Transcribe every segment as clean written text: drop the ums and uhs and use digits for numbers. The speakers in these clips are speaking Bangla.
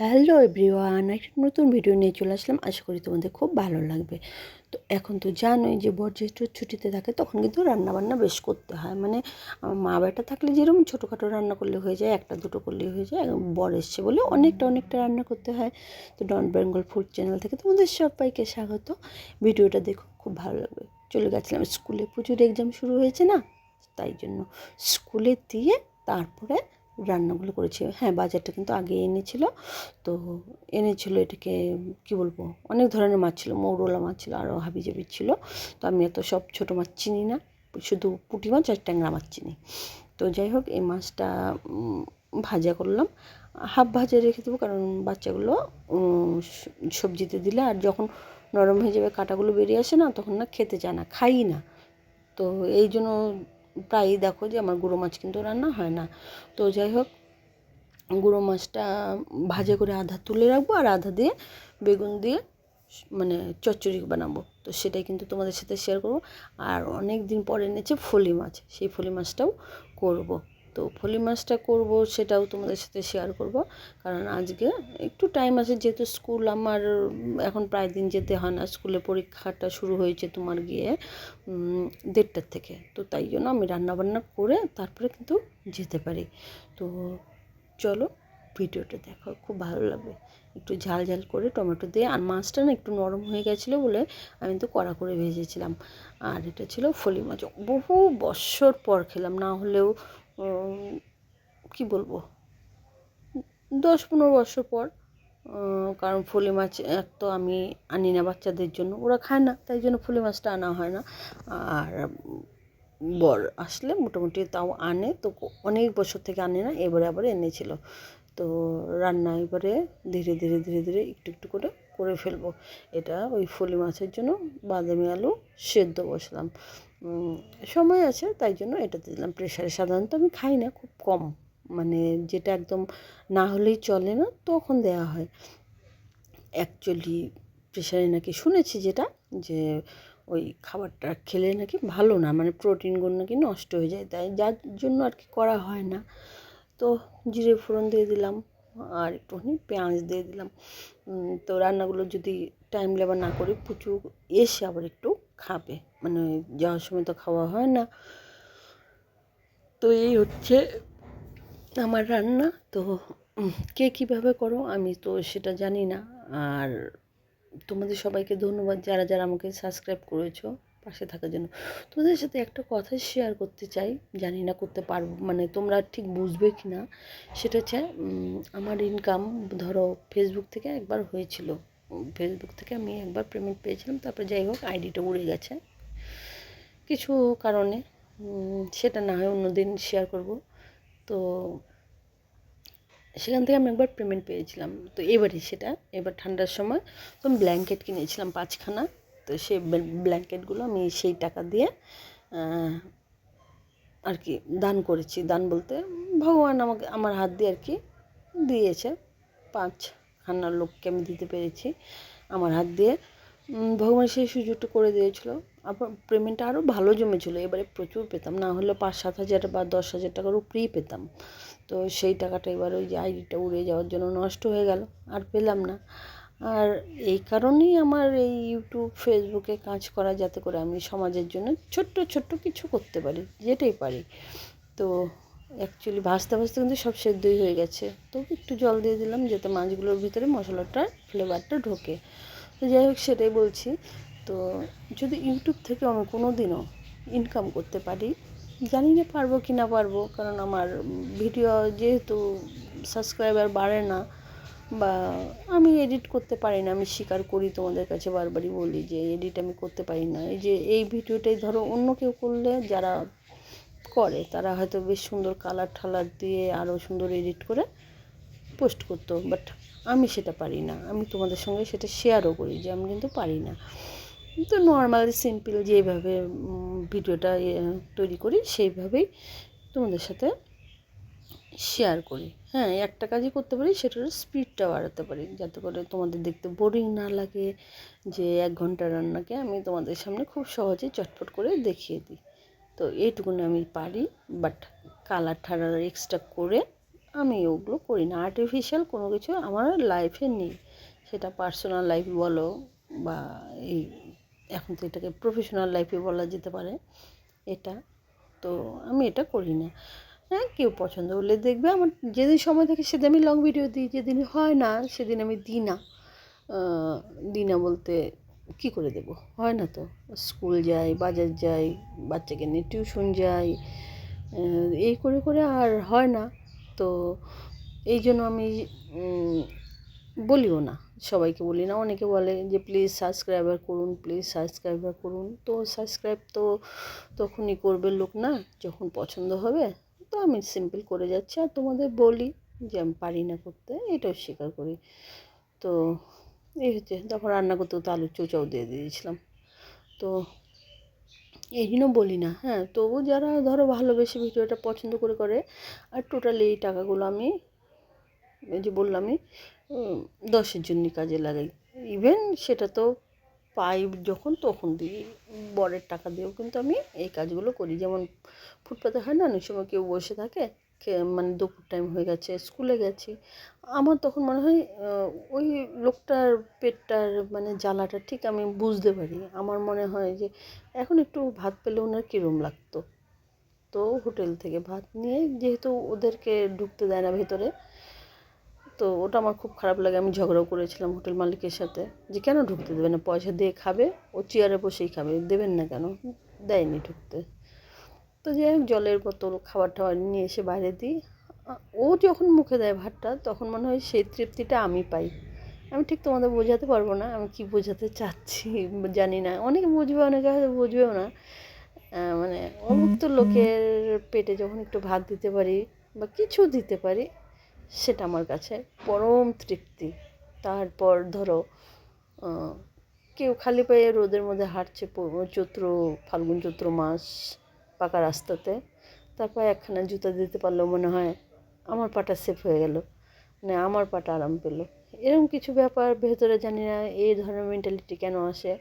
হ্যালো এভরিওয়ান, একটা নতুন ভিডিও নিয়ে চলে আসলাম। আশা করি তোমাদের খুব ভালো লাগবে। তো এখন তো জানোই যে বর যেহেতু ছুটিতে থাকে তখন কিন্তু রান্নাবান্না বেশ করতে হয়। মানে আমার মা বেটা থাকলে যেরকম ছোটোখাটো রান্না করলে হয়ে যায়, একটা দুটো করলে হয়ে যায়, বর এসছে বলে অনেকটা রান্না করতে হয়। তো ডন বেঙ্গল ফুড চ্যানেল থেকে তোমাদের সবাইকে স্বাগত। ভিডিওটা দেখো, খুব ভালো লাগবে। চলে গেছিলাম স্কুলে, প্রচুর এক্সাম শুরু হয়েছে না, তাই জন্য স্কুলে দিয়ে তারপরে রান্নাগুলো করেছি। হ্যাঁ, বাজারটা কিন্তু আগে এনেছিল। তো এনেছিল এটাকে কি বলবো, অনেক ধরনের মাছ ছিল, মৌরলা মাছ ছিল, আরও হাবিজাবি ছিল। তো আমি এত সব ছোটো মাছ চিনি না, শুধু পুঁটি মাছ আর ট্যাংরা মাছ চিনি। তো যাই হোক, এই মাছটা ভাজা করলাম, হাফ ভাজা রেখে দেবো, কারণ বাচ্চাগুলো সবজিতে দিলে আর যখন নরম হয়ে যাবে, কাঁটাগুলো বেরিয়ে আসে না, তখন না খেতে চায় না, খাই না। তো এই জন্য প্রায়ই দেখো যে আমার গুঁড়ো মাছ কিন্তু রান্না হয় না। তো যাই হোক, গুঁড়ো মাছটা ভাজা করে আধা তুলে রাখবো, আর আধা দিয়ে বেগুন দিয়ে মানে চচ্চড়ি বানাবো। তো সেটাই কিন্তু তোমাদের সাথে শেয়ার করবো। আর অনেক দিন পরে এনেছে ফলি মাছ, সেই ফলি মাছটাও করব। তো ফলি মাছটা করব, সেটাও তোমাদের সাথে শেয়ার করব। কারণ আজকে একটু টাইম আছে, যেহেতু স্কুল আমার এখন প্রায় দিন যেতে হয় না, স্কুলে পরীক্ষাটা শুরু হয়েছে তোমার গিয়ে 1:30টার থেকে। তো তাই জন্য আমি রান্নাবান্না করে তারপরে কিন্তু যেতে পারি। তো চলো ভিডিওটা দেখো, খুব ভালো লাগবে। একটু ঝাল ঝাল করে টমেটো দিয়ে, আর মাছটা না একটু নরম হয়ে গেছিলো বলে আমি তো কড়া করে ভেজেছিলাম। আর এটা ছিল ফলি মাছ, বহু বছর পর খেলাম, না হলেও কি বলবো, 10-15 বছর পর। কারণ ফলি মাছ এক তো আমি আনি না বাচ্চাদের জন্য, ওরা খায় না, তাই জন্য ফলি মাছটা আনা হয় না। আর বর আসলে মোটামুটি তাও আনে, তো অনেক বছর থেকে আনে না, এবারে আবার এনেছিল। তো রান্না এবারে ধীরে ধীরে একটু করে করে ফেলবো। এটা ওই ফলি মাছের জন্য বাদামি আলু সেদ্ধ বসলাম, সময় আছে তাই জন্য এটাতে দিলাম প্রেশারে। সাধারণত আমি খাই না, খুব কম, মানে যেটা একদম না হলেই চলে না তখন দেওয়া হয়। অ্যাকচুয়ালি প্রেশারে নাকি শুনেছি যেটা, যে ওই খাবারটা খেলে নাকি ভালো না, মানে প্রোটিনগুলো নাকি নষ্ট হয়ে যায়, তাই যার জন্য আর কি করা হয় না। তো জিরে ফোড়ন দিয়ে দিলাম, আর একটুখানি পেঁয়াজ দিয়ে দিলাম। তো রান্নাগুলো যদি টাইম লেবার না করি, প্রচুর এসে আবার একটু খাবে, মানে যাওয়ার সময় তো খাওয়া হয় না। তো এই হচ্ছে আমার রান্না। তো কে কীভাবে করো আমি তো সেটা জানি না। আর তোমাদের সবাইকে ধন্যবাদ যারা যারা আমাকে সাবস্ক্রাইব করেছো, পাশে থাকার জন্য। তোমাদের সাথে একটা কথা শেয়ার করতে চাই, জানি না করতে পারবো, মানে তোমরা ঠিক বুঝবে কি না। সেটা হচ্ছে আমার ইনকাম ধরো ফেসবুক থেকে একবার হয়েছিল, ফেসবুক থেকে আমি একবার পেমেন্ট পেয়েছিলাম, তারপরে যাই হোক আইডিটা উড়ে গেছে কিছু কারণে। সেটা না হয় অন্য দিন শেয়ার করব। তো সেখান থেকে আমি একবার পেমেন্ট পেয়েছিলাম। তো সেটা এবার ঠান্ডার সময় তো আমি ব্ল্যাঙ্কেট কিনেছিলাম 5খানা। তো সেই ব্ল্যাঙ্কেটগুলো আমি সেই টাকা দিয়ে আর কি দান করেছি। দান বলতে ভগবান আমাকে আমার হাত দিয়ে আর কি দিয়েছে, 5খানা লোককে আমি দিতে পেরেছি আমার হাত দিয়ে। ভগবান সেই সুযোগটা করে দিয়েছিলো। আবার পেমেন্টটা আরও ভালো জমেছিলো, এবারে প্রচুর পেতাম, না হলে 5-7 হাজার বা 10 হাজার টাকার উপরেই পেতাম। তো সেই টাকাটা এবার ওই যে আইডিটা উড়ে যাওয়ার জন্য নষ্ট হয়ে গেল, আর পেলাম না। আর এই কারণেই আমার এই ইউটিউব ফেসবুকে কাজ করা, যাতে করে আমি সমাজের জন্য ছোট্ট কিছু করতে পারি, যেটাই পারি। তো অ্যাকচুয়ালি ভাজতে কিন্তু সব সেদ্ধই হয়ে গেছে, তো একটু জল দিয়ে দিলাম যাতে মাছগুলোর ভিতরে মশলাটার ফ্লেভারটা ঢোকে। তো যাই হোক, সেটাই বলছি। তো যদি ইউটিউব থেকে আমি কোনো দিনও ইনকাম করতে পারি, জানি না পারবো কি না পারবো, কারণ আমার ভিডিও যেহেতু সাবস্ক্রাইবার বাড়ে না, বা আমি এডিট করতে পারি না, আমি স্বীকার করি, তোমাদের কাছে বারবারই বলি যে এডিট আমি করতে পারি না। এই যে এই ভিডিওটাই ধরো অন্য কেউ করলে, যারা করে তারা হয়তো বেশ সুন্দর কালার ঠালার দিয়ে আরও সুন্দর এডিট করে পোস্ট করতো, বাট আমি সেটা পারি না। আমি তোমাদের সঙ্গে সেটা শেয়ারও করি যে আমি কিন্তু পারি না। তো নর্মালি সিম্পল যেভাবে ভিডিওটা তৈরি করি সেইভাবেই তোমাদের সাথে শেয়ার করি। হ্যাঁ, একটা কাজই করতে পারি, সেটার স্পিডটা বাড়াতে পারি, যাতে করে তোমাদের দেখতে বোরিং না লাগে, যে 1 ঘন্টা রান্নাকে আমি তোমাদের সামনে খুব সহজে চটপট করে দেখিয়ে দিই। তো এইটুকুনি আমি পারি, বাট কালার ঠালার এক্সট্রা করে আমি ওগুলো করি না। আর্টিফিশিয়াল কোনো কিছু আমার লাইফে নেই, সেটা পার্সোনাল লাইফ বলো বা এই এখন তো এটাকে প্রফেশনাল লাইফে বলা যেতে পারে এটা। তো আমি এটা করি না। হ্যাঁ, কেউ পছন্দ হলে দেখবে। আমার যেদিন সময় থাকে সেদিন আমি লং ভিডিও দিই, যেদিন হয় না সেদিন আমি দিই না। দিই না বলতে কী করে দেবো, হয় না তো। স্কুল যাই, বাজার যাই, বাচ্চাকে নিয়ে টিউশন যাই, এই করে করে আর হয় না। তো এই জন্য আমি বলিও না, সবাইকে বলি না। অনেকে বলে যে প্লিজ সাবস্ক্রাইবার করুন, প্লিজ সাবস্ক্রাইবার করুন। তো সাবস্ক্রাইব তো তখনই করবে লোক না যখন পছন্দ হবে। তো আমি সিম্পল করে যাচ্ছি আর তোমাদের বলি যে আমি পারি না করতে, এটাও স্বীকার করি। তো এই হচ্ছে, তখন রান্না করতেও তো আলুর চোচাও দিয়ে দিয়েছিলাম। তো এই জন্য বলি না। হ্যাঁ, তবু যারা ধরো ভালোবেসে ভিডিওটা পছন্দ করে করে, আর টোটালি এই টাকাগুলো আমি এই যে বললামই 10-এর জন্যই কাজে লাগাই। ইভেন সেটা তো পাই যখন তখন দিই, বরের টাকা দিয়েও কিন্তু আমি এই কাজগুলো করি। যেমন ফুটপাতে হয় না অনেক সময় কেউ বসে থাকে, মানে দুপুর টাইম হয়ে গেছে, স্কুলে গেছি, আমার তখন মনে হয় ওই লোকটার পেটটার মানে জ্বালাটা ঠিক আমি বুঝতে পারি। আমার মনে হয় যে এখন একটু ভাত পেলে ওনার কীরকম লাগতো। তো হোটেল থেকে ভাত নিয়ে যেহেতু ওদেরকে ঢুকতে দেয় না ভেতরে, তো ওটা আমার খুব খারাপ লাগে। আমি ঝগড়াও করেছিলাম হোটেল মালিকের সাথে যে কেন ঢুকতে দেবে না, পয়সা দিয়ে খাবে, ও চেয়ারে বসেই খাবে, দেবেন না কেন? দেয়নি ঢুকতে। তো যাই হোক, জলের বোতল খাবার টাবার নিয়ে এসে বাইরে দিই। ও যখন মুখে দেয় ভাতটা তখন মনে হয় সেই তৃপ্তিটা আমি পাই। আমি ঠিক তোমাদের বোঝাতে পারবো না আমি কি বোঝাতে চাচ্ছি, জানি না। অনেকে বুঝবে, অনেকে হয়তো বুঝবেও না। মানে অভুক্ত লোকের পেটে যখন একটু ভাত দিতে পারি বা কিছু দিতে পারি, সেটা আমার কাছে পরম তৃপ্তি। তারপর ধরো কেউ খালি পায়ে রোদের মধ্যে হাঁটছে, চৈত্র, ফাল্গুন চৈত্র মাস, পাকা রাস্তাতে, তারপর একখানা জুতা দিতে পারলেও মনে হয় আমার পাটা সেফ হয়ে গেল, মানে আমার পাটা আরাম পেলো। এরকম কিছু ব্যাপার ভেতরে, জানি না এই ধরনের মেন্টালিটি কেন আসে।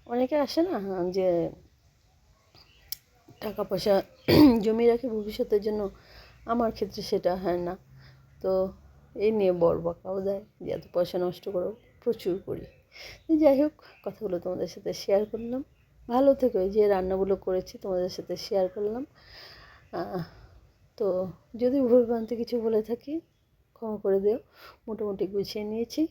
অনেকে আসে না যে টাকা পয়সা জমিয়ে রাখে ভবিষ্যতের জন্য, আমার ক্ষেত্রে সেটা হয় না। তো এই নিয়ে বড় বকাও দেয় যে এত পয়সা নষ্ট করো, প্রচুর করি। যাই হোক, কথাগুলো তোমাদের সাথে শেয়ার করলাম। ভালো থেকো, এই যে রান্নাগুলো করেছি তোমাদের সাথে শেয়ার করলাম। তো যদি ভুলভ্রান্তি কিছু বলে থাকি ক্ষমা করে দিও। মোটামুটি গুছিয়ে নিয়েছি।